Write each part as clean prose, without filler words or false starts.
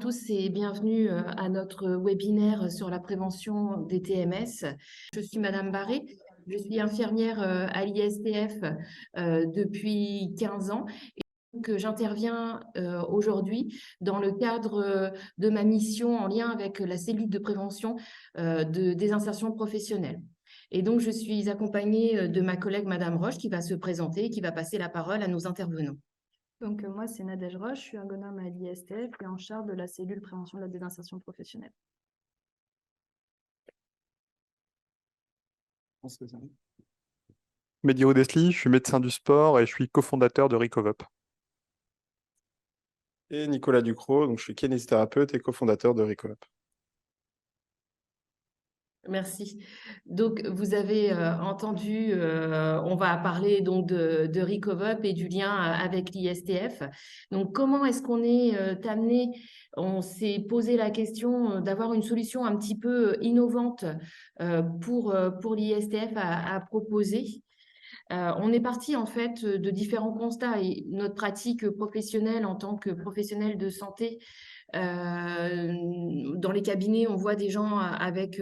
tous et bienvenue à notre webinaire sur la prévention des TMS. Je suis Madame Barré, je suis infirmière à l'ISTF depuis 15 ans et donc j'interviens aujourd'hui dans le cadre de ma mission en lien avec la cellule de prévention des insertions professionnelles. Et donc je suis accompagnée de ma collègue Madame Roche qui va se présenter et qui va passer la parole à nos intervenants. Donc, moi, c'est Nadège Roche, je suis ergonome à l'ISTF et en charge de la cellule prévention de la désinsertion professionnelle. Mehdi Roudesli, je suis médecin du sport et je suis cofondateur de Recovop. Et Nicolas Ducrot, donc je suis kinésithérapeute et cofondateur de Recovop. Merci. Donc, vous avez entendu, on va parler donc de Recovop et du lien avec l'ISTF. Donc, comment est-ce qu'on est amené, on s'est posé la question d'avoir une solution un petit peu innovante pour l'ISTF à proposer. On est parti en fait de différents constats et notre pratique professionnelle en tant que professionnel de santé. Dans les cabinets, on voit des gens avec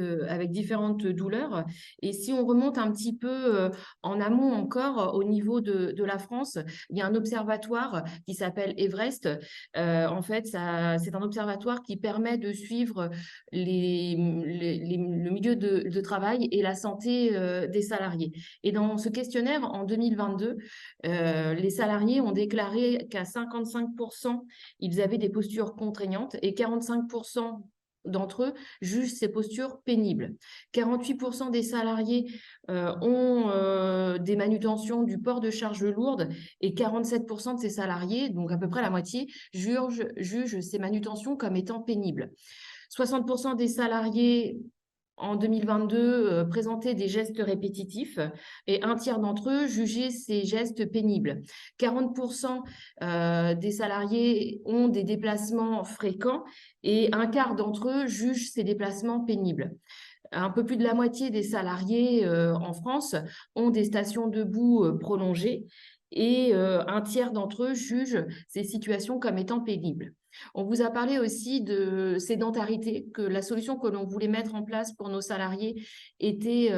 différentes douleurs. Et si on remonte un petit peu en amont encore, au niveau de la France, il y a un observatoire qui s'appelle Everest. En fait, c'est un observatoire qui permet de suivre le milieu de travail et la santé des salariés. Et dans ce questionnaire, en 2022, les salariés ont déclaré qu'à 55%, ils avaient des postures contraignantes et 45% d'entre eux jugent ces postures pénibles. 48% des salariés ont des manutentions du port de charges lourdes et 47% de ces salariés, donc à peu près la moitié, jugent ces manutentions comme étant pénibles. 60% des salariés en 2022 présentaient des gestes répétitifs et un tiers d'entre eux jugeaient ces gestes pénibles. 40% des salariés ont des déplacements fréquents et un quart d'entre eux jugent ces déplacements pénibles. Un peu plus de la moitié des salariés en France ont des stations debout prolongées et un tiers d'entre eux jugent ces situations comme étant pénibles. On vous a parlé aussi de sédentarité, que la solution que l'on voulait mettre en place pour nos salariés était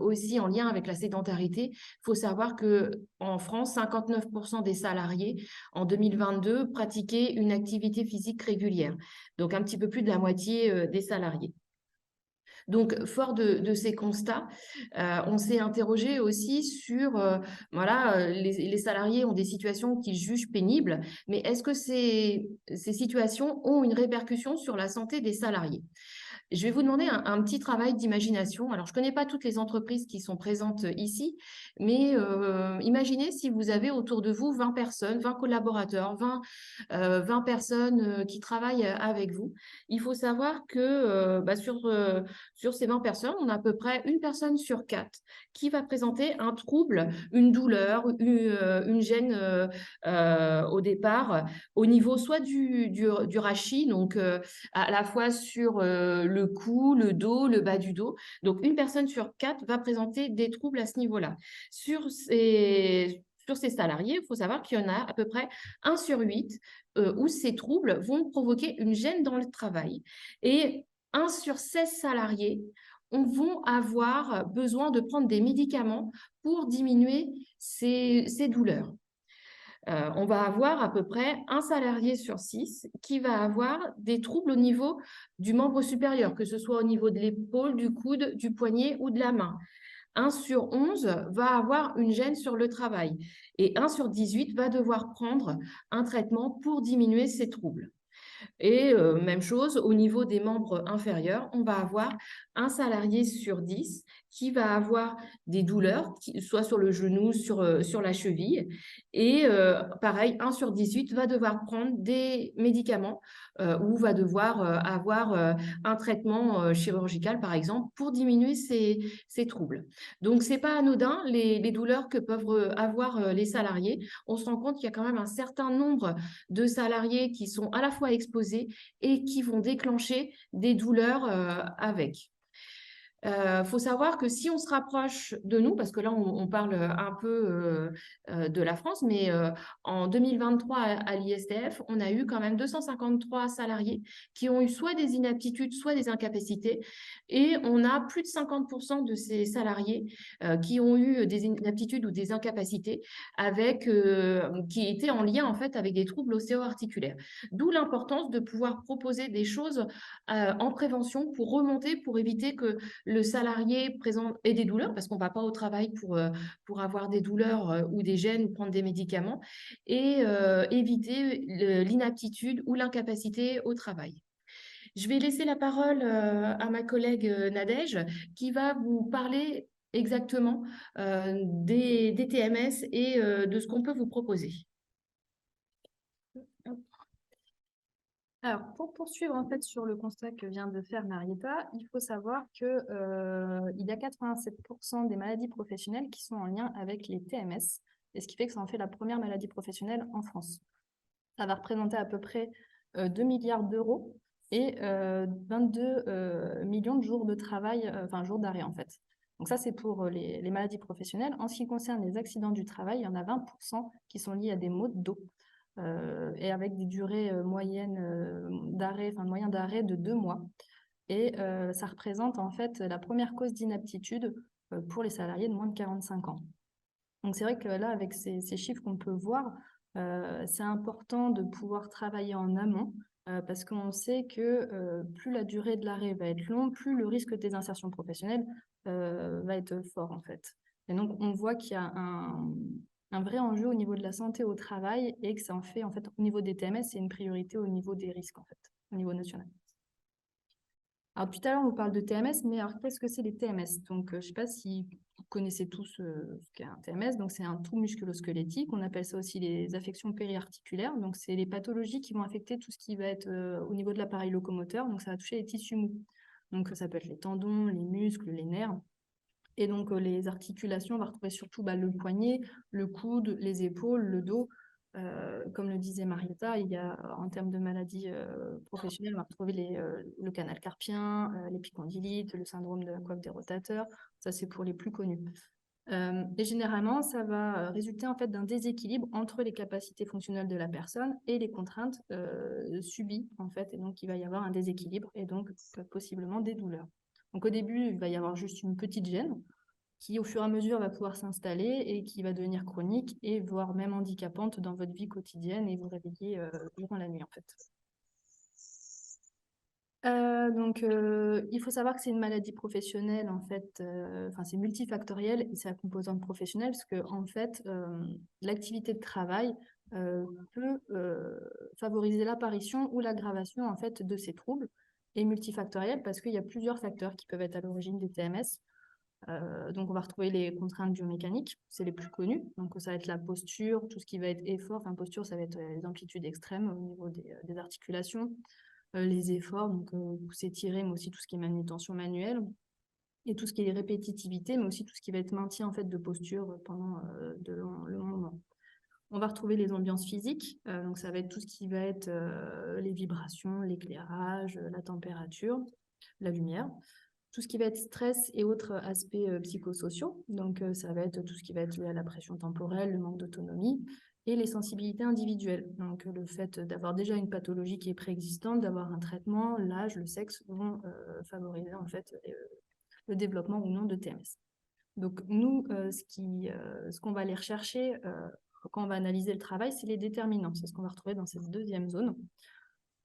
aussi en lien avec la sédentarité. Il faut savoir qu'en France, 59% des salariés en 2022 pratiquaient une activité physique régulière, donc un petit peu plus de la moitié des salariés. Donc, fort de ces constats, on s'est interrogé aussi sur, les salariés ont des situations qu'ils jugent pénibles, mais est-ce que ces situations ont une répercussion sur la santé des salariés ? Je vais vous demander un petit travail d'imagination. Alors, je ne connais pas toutes les entreprises qui sont présentes ici, mais imaginez si vous avez autour de vous 20 personnes, 20 collaborateurs, 20 personnes qui travaillent avec vous. Il faut savoir que sur ces 20 personnes, on a à peu près une personne sur 4 qui va présenter un trouble, une douleur, une gêne au départ, au niveau soit du rachis, donc à la fois sur le cou, le dos, le bas du dos. Donc, une personne sur 4 va présenter des troubles à ce niveau-là. Sur ces salariés, il faut savoir qu'il y en a à peu près 1 sur 8 où ces troubles vont provoquer une gêne dans le travail. Et 1 sur 16 salariés vont avoir besoin de prendre des médicaments pour diminuer ces douleurs. On va avoir à peu près 1 salarié sur 6 qui va avoir des troubles au niveau du membre supérieur, que ce soit au niveau de l'épaule, du coude, du poignet ou de la main. 1 sur 11 va avoir une gêne sur le travail et 1 sur 18 va devoir prendre un traitement pour diminuer ces troubles. Et même chose, au niveau des membres inférieurs, on va avoir 1 salarié sur 10 qui va avoir des douleurs, soit sur le genou, sur la cheville. Et pareil, 1 sur 18 va devoir prendre des médicaments ou va devoir avoir un traitement chirurgical, par exemple, pour diminuer ces troubles. Donc, ce n'est pas anodin, les douleurs que peuvent avoir les salariés. On se rend compte qu'il y a quand même un certain nombre de salariés qui sont à la fois exposés et qui vont déclencher des douleurs avec. Faut savoir que si on se rapproche de nous, parce que là on parle un peu de la France, mais en 2023 à l'ISTF, on a eu quand même 253 salariés qui ont eu soit des inaptitudes, soit des incapacités, et on a plus de 50% de ces salariés qui ont eu des inaptitudes ou des incapacités qui étaient en lien en fait avec des troubles ostéo-articulaires. D'où l'importance de pouvoir proposer des choses en prévention pour remonter, pour éviter que le salarié présente ait des douleurs, parce qu'on ne va pas au travail pour avoir des douleurs ou des gènes ou prendre des médicaments, et éviter l'inaptitude ou l'incapacité au travail. Je vais laisser la parole à ma collègue Nadège, qui va vous parler exactement des TMS et de ce qu'on peut vous proposer. Alors, pour poursuivre en fait sur le constat que vient de faire Marietta, il faut savoir que il y a 87% des maladies professionnelles qui sont en lien avec les TMS, et ce qui fait que ça en fait la première maladie professionnelle en France. Ça va représenter à peu près 2 milliards d'euros et 22 millions de jours de travail, enfin jours d'arrêt en fait. Donc ça, c'est pour les maladies professionnelles. En ce qui concerne les accidents du travail, il y en a 20% qui sont liés à des maux de dos. Et avec des durées moyennes d'arrêt, enfin moyen d'arrêt de 2 mois. Et ça représente en fait la première cause d'inaptitude pour les salariés de moins de 45 ans. Donc c'est vrai que là, avec ces chiffres qu'on peut voir, c'est important de pouvoir travailler en amont parce qu'on sait que plus la durée de l'arrêt va être longue, plus le risque des insertions professionnelles va être fort en fait. Et donc on voit qu'il y a un vrai enjeu au niveau de la santé au travail et que ça en fait au niveau des TMS, c'est une priorité au niveau des risques en fait, au niveau national. Alors tout à l'heure on vous parle de TMS, mais alors qu'est-ce que c'est les TMS? Donc je ne sais pas si vous connaissez tous ce qu'est un TMS, donc c'est un trouble musculo-squelettique, on appelle ça aussi les affections périarticulaires, donc c'est les pathologies qui vont affecter tout ce qui va être au niveau de l'appareil locomoteur, donc ça va toucher les tissus mous. Donc ça peut être les tendons, les muscles, les nerfs. Et donc, les articulations, on va retrouver surtout le poignet, le coude, les épaules, le dos. Comme le disait Marietta, il y a, en termes de maladies professionnelles, on va retrouver le canal carpien, l'épicondylite, le syndrome de la coiffe des rotateurs. Ça, c'est pour les plus connus. Et généralement, ça va résulter en fait d'un déséquilibre entre les capacités fonctionnelles de la personne et les contraintes subies, en fait. Et donc, il va y avoir un déséquilibre et donc possiblement des douleurs. Donc au début, il va y avoir juste une petite gêne qui, au fur et à mesure, va pouvoir s'installer et qui va devenir chronique et voire même handicapante dans votre vie quotidienne et vous réveiller durant la nuit, en fait. Il faut savoir que c'est une maladie professionnelle, en fait, c'est multifactoriel et c'est la composante professionnelle parce que, en fait, l'activité de travail peut favoriser l'apparition ou l'aggravation, en fait, de ces troubles. Et multifactoriel parce qu'il y a plusieurs facteurs qui peuvent être à l'origine des TMS. Donc, on va retrouver les contraintes biomécaniques, c'est les plus connues. Donc, ça va être la posture, tout ce qui va être effort. Enfin, posture, ça va être les amplitudes extrêmes au niveau des articulations, les efforts, donc s'étirer, mais aussi tout ce qui est manutention manuelle, et tout ce qui est répétitivité, mais aussi tout ce qui va être maintien en fait, de posture pendant le moment. On va retrouver les ambiances physiques, donc ça va être tout ce qui va être les vibrations, l'éclairage, la température, la lumière. Tout ce qui va être stress et autres aspects psychosociaux, donc ça va être tout ce qui va être lié à la pression temporelle, le manque d'autonomie et les sensibilités individuelles. Donc le fait d'avoir déjà une pathologie qui est préexistante, d'avoir un traitement, l'âge, le sexe vont favoriser en fait le développement ou non de TMS. Donc nous, ce qu'on va aller rechercher quand on va analyser le travail, c'est les déterminants. C'est ce qu'on va retrouver dans cette deuxième zone.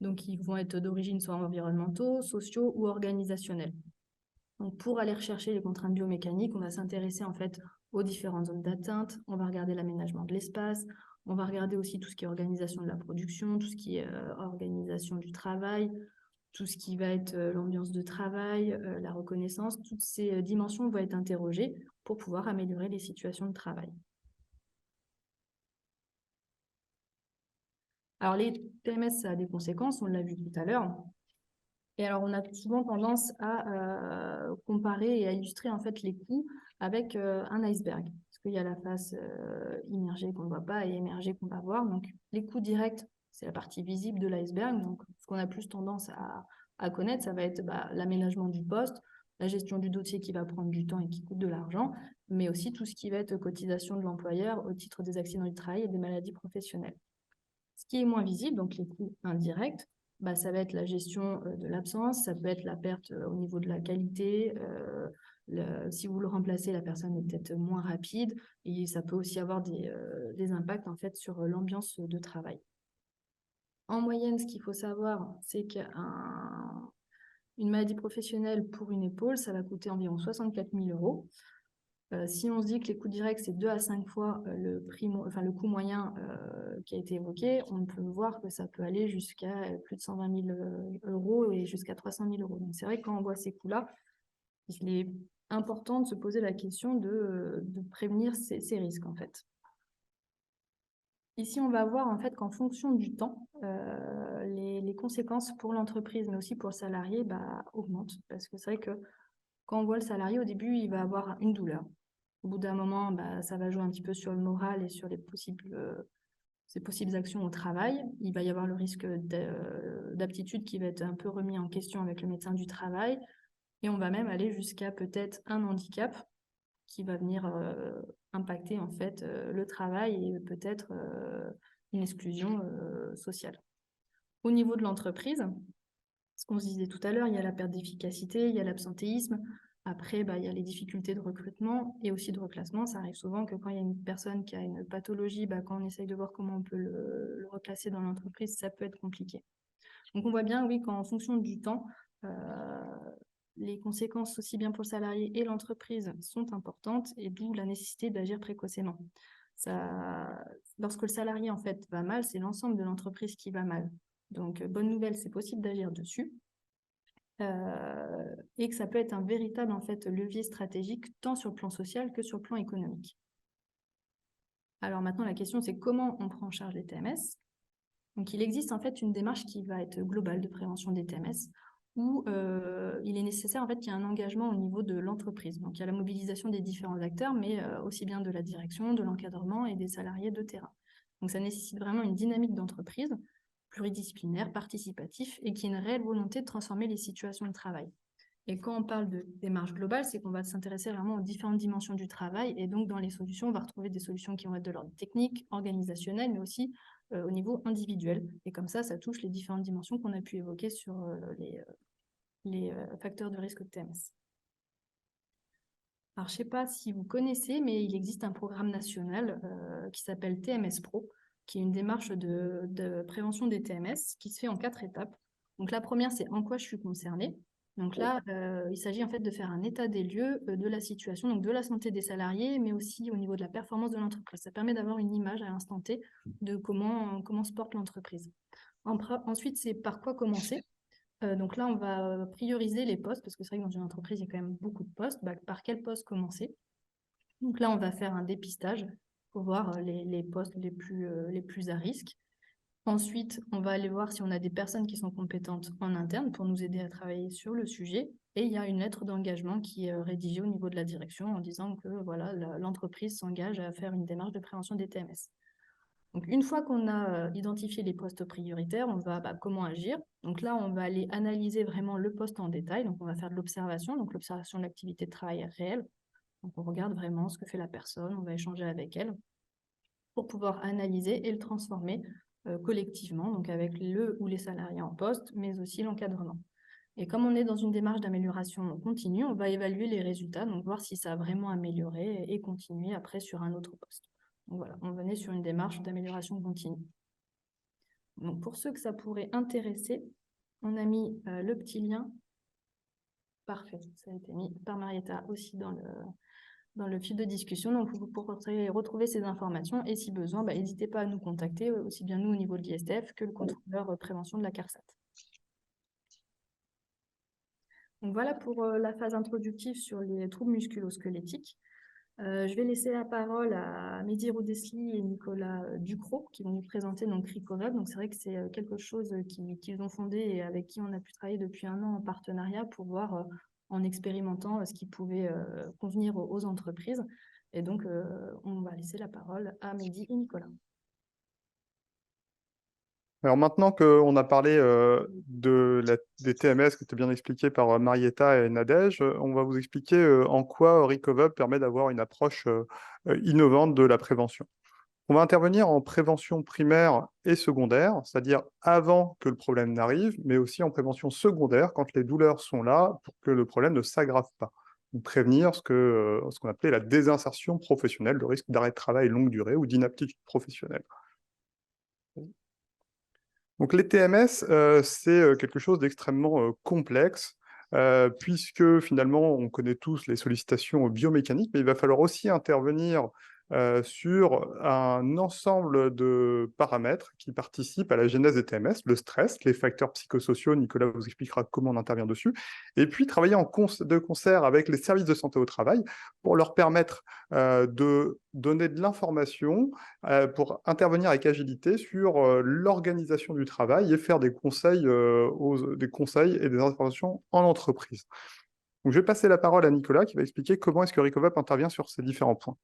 Donc, ils vont être d'origine soit environnementaux, sociaux ou organisationnels. Donc, pour aller rechercher les contraintes biomécaniques, on va s'intéresser en fait aux différentes zones d'atteinte. On va regarder l'aménagement de l'espace. On va regarder aussi tout ce qui est organisation de la production, tout ce qui est organisation du travail, tout ce qui va être l'ambiance de travail, la reconnaissance. Toutes ces dimensions vont être interrogées pour pouvoir améliorer les situations de travail. Alors, les TMS, ça a des conséquences, on l'a vu tout à l'heure. Et alors, on a souvent tendance à comparer et à illustrer en fait les coûts avec un iceberg. Parce qu'il y a la face immergée qu'on ne voit pas et émergée qu'on va voir. Donc, les coûts directs, c'est la partie visible de l'iceberg. Donc, ce qu'on a plus tendance à connaître, ça va être l'aménagement du poste. la gestion du dossier qui va prendre du temps et qui coûte de l'argent, mais aussi tout ce qui va être cotisation de l'employeur au titre des accidents du travail et des maladies professionnelles. Ce qui est moins visible, donc les coûts indirects, ça va être la gestion de l'absence, ça peut être la perte au niveau de la qualité, si vous le remplacez, la personne est peut-être moins rapide, et ça peut aussi avoir des impacts en fait sur l'ambiance de travail. En moyenne, ce qu'il faut savoir, c'est qu'une maladie professionnelle pour une épaule, ça va coûter environ 64 000 €. Si on se dit que les coûts directs, c'est 2 à 5 fois le coût moyen qui a été évoqué, on peut voir que ça peut aller jusqu'à plus de 120 000 € et jusqu'à 300 000 €. Donc c'est vrai que quand on voit ces coûts-là, il est important de se poser la question de prévenir ces risques en fait. Ici, on va voir en fait qu'en fonction du temps, les conséquences pour l'entreprise, mais aussi pour le salarié, augmentent. Parce que c'est vrai que quand on voit le salarié, au début, il va avoir une douleur. Au bout d'un moment, ça va jouer un petit peu sur le moral et sur ses possibles actions au travail. Il va y avoir le risque d'aptitude qui va être un peu remis en question avec le médecin du travail. Et on va même aller jusqu'à peut-être un handicap qui va venir impacter en fait le travail et peut-être une exclusion sociale. Au niveau de l'entreprise, ce qu'on se disait tout à l'heure, il y a la perte d'efficacité, il y a l'absentéisme. Après, il y a les difficultés de recrutement et aussi de reclassement. Ça arrive souvent que quand il y a une personne qui a une pathologie, quand on essaye de voir comment on peut le reclasser dans l'entreprise, ça peut être compliqué. Donc on voit bien, oui, qu'en fonction du temps, les conséquences aussi bien pour le salarié et l'entreprise sont importantes et d'où la nécessité d'agir précocement. Lorsque le salarié en fait va mal, c'est l'ensemble de l'entreprise qui va mal. Donc bonne nouvelle, c'est possible d'agir dessus. Et que ça peut être un véritable en fait, levier stratégique tant sur le plan social que sur le plan économique. Alors maintenant, la question, c'est comment on prend en charge les TMS. Donc il existe en fait une démarche qui va être globale de prévention des TMS où il est nécessaire en fait, qu'il y ait un engagement au niveau de l'entreprise. Donc il y a la mobilisation des différents acteurs, mais aussi bien de la direction, de l'encadrement et des salariés de terrain. Donc ça nécessite vraiment une dynamique d'entreprise pluridisciplinaire, participatif et qui ait une réelle volonté de transformer les situations de travail. Et quand on parle de démarche globale, c'est qu'on va s'intéresser vraiment aux différentes dimensions du travail. Et donc, dans les solutions, on va retrouver des solutions qui vont être de l'ordre technique, organisationnel, mais aussi au niveau individuel. Et comme ça touche les différentes dimensions qu'on a pu évoquer sur les facteurs de risque de TMS. Alors, je ne sais pas si vous connaissez, mais il existe un programme national qui s'appelle TMS Pro, qui est une démarche de prévention des TMS qui se fait en 4 étapes. Donc, la première, c'est en quoi je suis concernée. Donc là, il s'agit en fait de faire un état des lieux de la situation, donc de la santé des salariés, mais aussi au niveau de la performance de l'entreprise. Ça permet d'avoir une image à l'instant T de comment se porte l'entreprise. Ensuite, c'est par quoi commencer. Donc là, on va prioriser les postes, parce que c'est vrai que dans une entreprise, il y a quand même beaucoup de postes. Par quel poste commencer? Donc là, on va faire un dépistage pour voir les postes les plus à risque. Ensuite, on va aller voir si on a des personnes qui sont compétentes en interne pour nous aider à travailler sur le sujet. Et il y a une lettre d'engagement qui est rédigée au niveau de la direction en disant que voilà, l'entreprise s'engage à faire une démarche de prévention des TMS. Donc, une fois qu'on a identifié les postes prioritaires, on va comment agir. Donc là, on va aller analyser vraiment le poste en détail. Donc, on va faire de l'observation, donc l'observation de l'activité de travail réelle. Donc, on regarde vraiment ce que fait la personne, on va échanger avec elle pour pouvoir analyser et le transformer collectivement, donc avec le ou les salariés en poste, mais aussi l'encadrement. Et comme on est dans une démarche d'amélioration continue, on va évaluer les résultats, donc voir si ça a vraiment amélioré et continuer après sur un autre poste. Donc voilà, on venait sur une démarche d'amélioration continue. Donc pour ceux que ça pourrait intéresser, on a mis le petit lien. Parfait, ça a été mis par Marietta aussi dans le fil de discussion. Donc vous pourrez retrouver ces informations et si besoin, n'hésitez pas à nous contacter, aussi bien nous au niveau de l'ISTF que le contrôleur prévention de la CARSAT. Donc voilà pour la phase introductive sur les troubles musculo-squelettiques. Je vais laisser la parole à Mehdi Roudesli et Nicolas Ducrot qui vont nous présenter donc RICOVAB. Donc c'est vrai que c'est quelque chose qu'ils ont fondé et avec qui on a pu travailler depuis 1 an en partenariat pour voir en expérimentant ce qui pouvait convenir aux entreprises. Et donc on va laisser la parole à Mehdi et Nicolas. Alors maintenant qu'on a parlé des TMS qui étaient bien expliqués par Marietta et Nadège, on va vous expliquer en quoi RecoveUp permet d'avoir une approche innovante de la prévention. On va intervenir en prévention primaire et secondaire, c'est-à-dire avant que le problème n'arrive, mais aussi en prévention secondaire quand les douleurs sont là pour que le problème ne s'aggrave pas. Donc prévenir ce qu'on appelait la désinsertion professionnelle, le risque d'arrêt de travail longue durée ou d'inaptitude professionnelle. Donc les TMS, c'est quelque chose d'extrêmement complexe, puisque finalement, on connaît tous les sollicitations biomécaniques, mais il va falloir aussi intervenir sur un ensemble de paramètres qui participent à la genèse des TMS, le stress, les facteurs psychosociaux, Nicolas vous expliquera comment on intervient dessus, et puis travailler de concert avec les services de santé au travail pour leur permettre de donner de l'information pour intervenir avec agilité sur l'organisation du travail et faire des conseils, des conseils et des informations en entreprise. Donc, je vais passer la parole à Nicolas qui va expliquer comment est-ce que RecoveUp intervient sur ces différents points.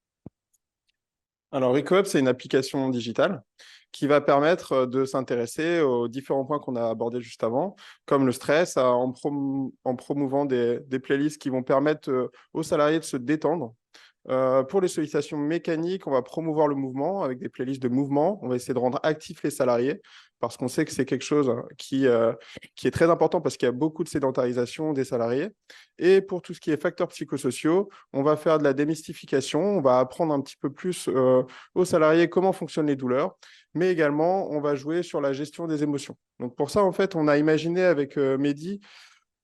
Alors, RecoveUp, c'est une application digitale qui va permettre de s'intéresser aux différents points qu'on a abordés juste avant, comme le stress, en promouvant des playlists qui vont permettre aux salariés de se détendre. Pour les sollicitations mécaniques, on va promouvoir le mouvement avec des playlists de mouvement. On va essayer de rendre actifs les salariés parce qu'on sait que c'est quelque chose qui est très important parce qu'il y a beaucoup de sédentarisation des salariés. Et pour tout ce qui est facteurs psychosociaux, on va faire de la démystification. On va apprendre un petit peu plus aux salariés comment fonctionnent les douleurs, mais également, on va jouer sur la gestion des émotions. Donc pour ça, en fait, on a imaginé avec Mehdi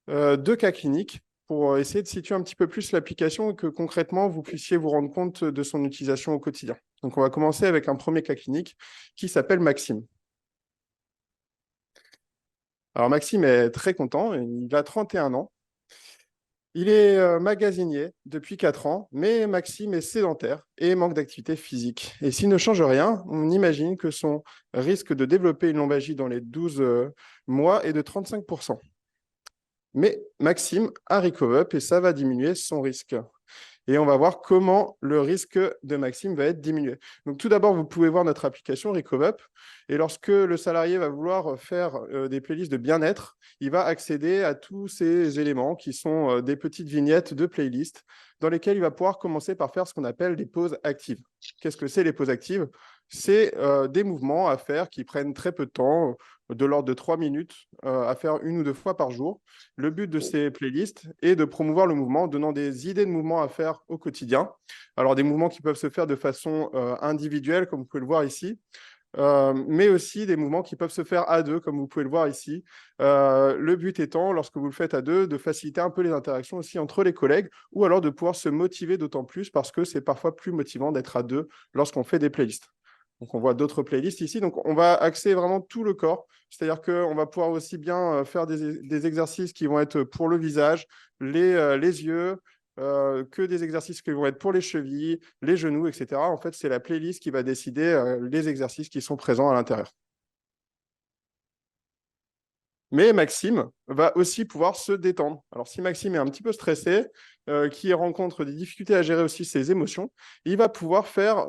2 cas cliniques pour essayer de situer un petit peu plus l'application et que concrètement, vous puissiez vous rendre compte de son utilisation au quotidien. Donc, on va commencer avec un premier cas clinique qui s'appelle Maxime. Alors, Maxime est très content, il a 31 ans. Il est magasinier depuis 4 ans, mais Maxime est sédentaire et manque d'activité physique. Et s'il ne change rien, on imagine que son risque de développer une lombalgie dans les 12 mois est de 35%. Mais Maxime a RecoveUp et ça va diminuer son risque. Et on va voir comment le risque de Maxime va être diminué. Donc tout d'abord, vous pouvez voir notre application RecoveUp. Et lorsque le salarié va vouloir faire des playlists de bien-être, il va accéder à tous ces éléments qui sont des petites vignettes de playlists dans lesquelles il va pouvoir commencer par faire ce qu'on appelle des pauses actives. Qu'est-ce que c'est les pauses actives? C'est des mouvements à faire qui prennent très peu de temps, de l'ordre de 3 minutes, à faire 1 ou 2 fois par jour. Le but de ces playlists est de promouvoir le mouvement en donnant des idées de mouvements à faire au quotidien. Alors, des mouvements qui peuvent se faire de façon individuelle, comme vous pouvez le voir ici, mais aussi des mouvements qui peuvent se faire à deux, comme vous pouvez le voir ici. Le but étant, lorsque vous le faites à deux, de faciliter un peu les interactions aussi entre les collègues, ou alors de pouvoir se motiver d'autant plus parce que c'est parfois plus motivant d'être à deux lorsqu'on fait des playlists. Donc, on voit d'autres playlists ici. Donc, on va axer vraiment tout le corps. C'est-à-dire qu'on va pouvoir aussi bien faire des exercices qui vont être pour le visage, les yeux, que des exercices qui vont être pour les chevilles, les genoux, etc. En fait, c'est la playlist qui va décider les exercices qui sont présents à l'intérieur. Mais Maxime va aussi pouvoir se détendre. Alors, si Maxime est un petit peu stressé, qui rencontre des difficultés à gérer aussi ses émotions, il va pouvoir faire,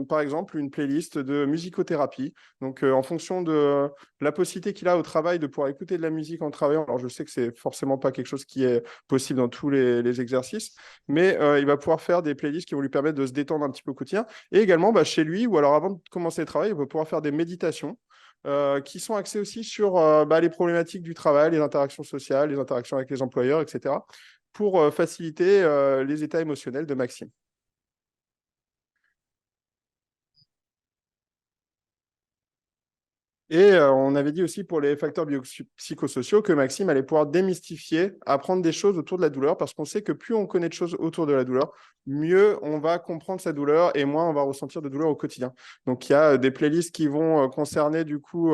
par exemple, une playlist de musicothérapie. Donc, en fonction de la possibilité qu'il a au travail de pouvoir écouter de la musique en travaillant, alors je sais que c'est forcément pas quelque chose qui est possible dans tous les exercices, mais il va pouvoir faire des playlists qui vont lui permettre de se détendre un petit peu au quotidien. Et également, chez lui, ou alors avant de commencer le travail, il va pouvoir faire des méditations qui sont axés aussi sur les problématiques du travail, les interactions sociales, les interactions avec les employeurs, etc., pour faciliter les états émotionnels de Maxime. Et on avait dit aussi pour les facteurs biopsychosociaux que Maxime allait pouvoir démystifier, apprendre des choses autour de la douleur, parce qu'on sait que plus on connaît de choses autour de la douleur, mieux on va comprendre sa douleur et moins on va ressentir de douleur au quotidien. Donc il y a des playlists qui vont concerner du coup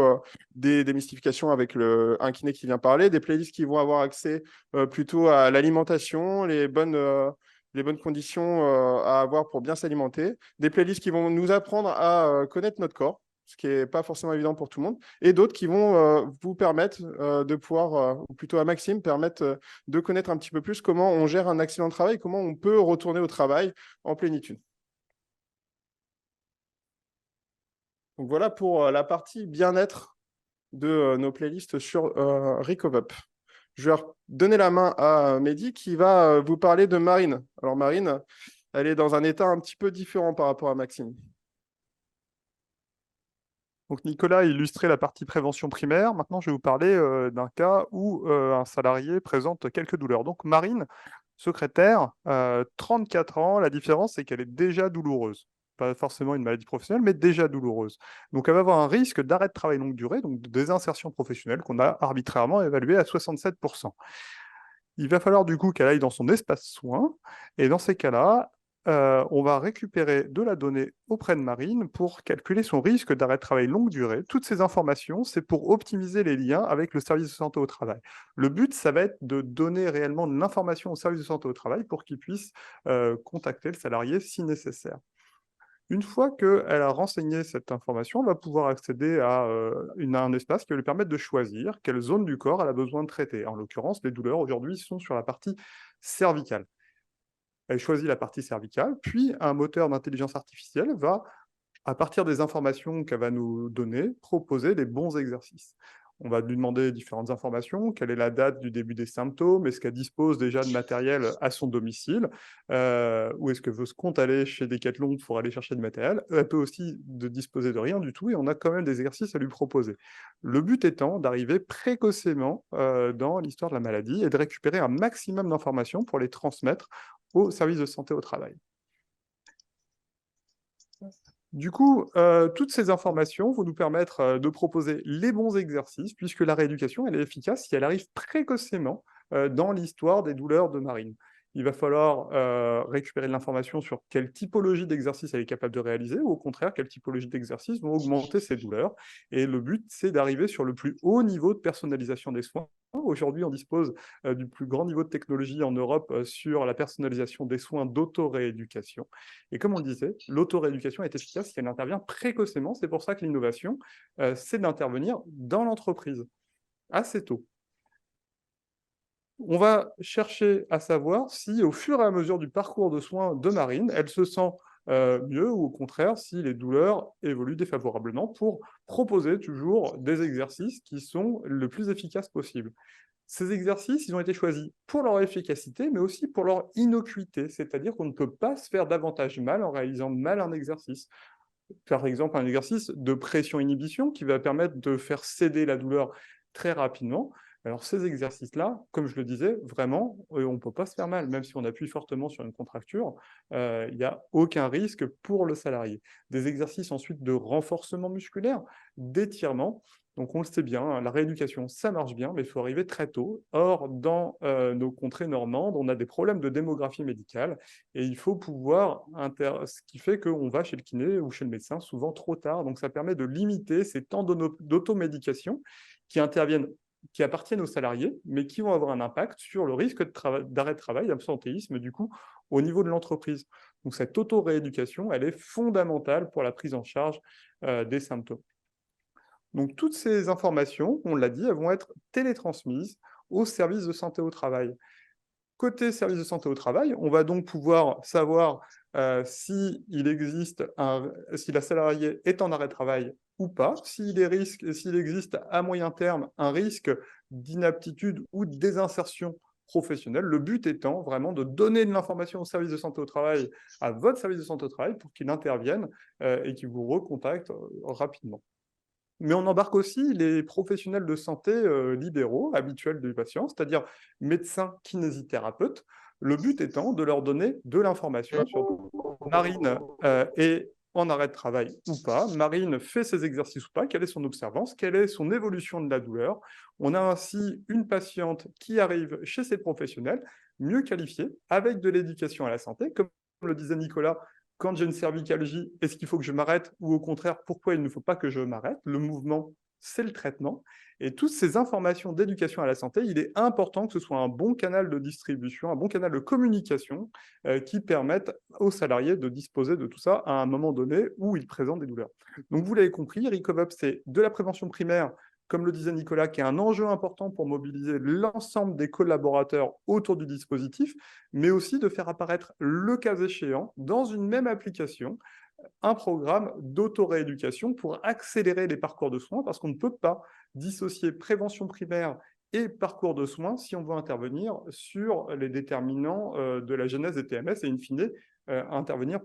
des démystifications avec un kiné qui vient parler, des playlists qui vont avoir accès plutôt à l'alimentation, les bonnes conditions à avoir pour bien s'alimenter, des playlists qui vont nous apprendre à connaître notre corps, ce qui n'est pas forcément évident pour tout le monde, et d'autres qui vont vous permettre de pouvoir, ou plutôt à Maxime, permettre de connaître un petit peu plus comment on gère un accident de travail, comment on peut retourner au travail en plénitude. Donc voilà pour la partie bien-être de nos playlists sur Recovup. Je vais donner la main à Mehdi qui va vous parler de Marine. Alors Marine, elle est dans un état un petit peu différent par rapport à Maxime. Donc Nicolas a illustré la partie prévention primaire. Maintenant, je vais vous parler d'un cas où un salarié présente quelques douleurs. Donc Marine, secrétaire, 34 ans. La différence, c'est qu'elle est déjà douloureuse. Pas forcément une maladie professionnelle, mais déjà douloureuse. Donc elle va avoir un risque d'arrêt de travail longue durée, donc de désinsertion professionnelle, qu'on a arbitrairement évalué à 67%. Il va falloir du coup qu'elle aille dans son espace soins, et dans ces cas-là, on va récupérer de la donnée auprès de Marine pour calculer son risque d'arrêt de travail longue durée. Toutes ces informations, c'est pour optimiser les liens avec le service de santé au travail. Le but, ça va être de donner réellement de l'information au service de santé au travail pour qu'il puisse contacter le salarié si nécessaire. Une fois qu'elle a renseigné cette information, on va pouvoir accéder à un espace qui va lui permettre de choisir quelle zone du corps elle a besoin de traiter. En l'occurrence, les douleurs aujourd'hui sont sur la partie cervicale. Elle choisit la partie cervicale, puis un moteur d'intelligence artificielle va, à partir des informations qu'elle va nous donner, proposer les bons exercices. On va lui demander différentes informations, quelle est la date du début des symptômes, est-ce qu'elle dispose déjà de matériel à son domicile, ou est-ce qu'elle veut se compte aller chez Decathlon pour aller chercher du matériel. Elle peut aussi disposer de rien du tout et on a quand même des exercices à lui proposer. Le but étant d'arriver précocement dans l'histoire de la maladie et de récupérer un maximum d'informations pour les transmettre au service de santé au travail. Du coup, toutes ces informations vont nous permettre de proposer les bons exercices, puisque la rééducation, elle est efficace si elle arrive précocement dans l'histoire des douleurs de Marine. Il va falloir récupérer de l'information sur quelle typologie d'exercice elle est capable de réaliser, ou au contraire, quelle typologie d'exercice vont augmenter ses douleurs. Et le but, c'est d'arriver sur le plus haut niveau de personnalisation des soins. Aujourd'hui, on dispose du plus grand niveau de technologie en Europe sur la personnalisation des soins d'auto-rééducation. Et comme on le disait, l'auto-rééducation est efficace si elle intervient précocement. C'est pour ça que l'innovation, c'est d'intervenir dans l'entreprise, assez tôt. On va chercher à savoir si, au fur et à mesure du parcours de soins de Marine, elle se sent mieux ou au contraire si les douleurs évoluent défavorablement pour proposer toujours des exercices qui sont le plus efficaces possible. Ces exercices, ils ont été choisis pour leur efficacité, mais aussi pour leur innocuité, c'est-à-dire qu'on ne peut pas se faire davantage mal en réalisant mal un exercice. Par exemple, un exercice de pression-inhibition qui va permettre de faire céder la douleur très rapidement. Alors ces exercices-là, comme je le disais, vraiment, on ne peut pas se faire mal, même si on appuie fortement sur une contracture, il n'y a aucun risque pour le salarié. Des exercices ensuite de renforcement musculaire, d'étirement. Donc on le sait bien, hein, la rééducation, ça marche bien, mais il faut arriver très tôt. Or, dans nos contrées normandes, on a des problèmes de démographie médicale et il faut pouvoir, ce qui fait qu'on va chez le kiné ou chez le médecin souvent trop tard. Donc ça permet de limiter ces temps d'automédication qui interviennent, qui appartiennent aux salariés, mais qui vont avoir un impact sur le risque d'arrêt de travail, d'absentéisme, du coup, au niveau de l'entreprise. Donc cette auto-rééducation, elle est fondamentale pour la prise en charge des symptômes. Donc toutes ces informations, on l'a dit, elles vont être télétransmises au service de santé au travail. Côté service de santé au travail, on va donc pouvoir savoir si la salariée est en arrêt de travail ou pas, s'il existe à moyen terme un risque d'inaptitude ou de désinsertion professionnelle. Le but étant vraiment de donner de l'information au service de santé au travail, à votre service de santé au travail, pour qu'il intervienne et qu'il vous recontacte rapidement. Mais on embarque aussi les professionnels de santé libéraux, habituels du patient, c'est-à-dire médecins, kinésithérapeutes, le but étant de leur donner de l'information sur Marine est en arrêt de travail ou pas, Marine fait ses exercices ou pas, quelle est son observance, quelle est son évolution de la douleur. On a ainsi une patiente qui arrive chez ces professionnels, mieux qualifiée, avec de l'éducation à la santé, comme le disait Nicolas. Quand j'ai une cervicalgie, est-ce qu'il faut que je m'arrête ou au contraire, pourquoi il ne faut pas que je m'arrête? Le mouvement, c'est le traitement. Et toutes ces informations d'éducation à la santé, il est important que ce soit un bon canal de distribution, un bon canal de communication qui permette aux salariés de disposer de tout ça à un moment donné où ils présentent des douleurs. Donc vous l'avez compris, Recovup, c'est de la prévention primaire, comme le disait Nicolas, qui est un enjeu important pour mobiliser l'ensemble des collaborateurs autour du dispositif, mais aussi de faire apparaître, le cas échéant, dans une même application, un programme d'auto-rééducation pour accélérer les parcours de soins, parce qu'on ne peut pas dissocier prévention primaire et parcours de soins si on veut intervenir sur les déterminants de la genèse des TMS et in fine intervenir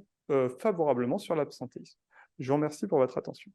favorablement sur l'absentéisme. Je vous remercie pour votre attention.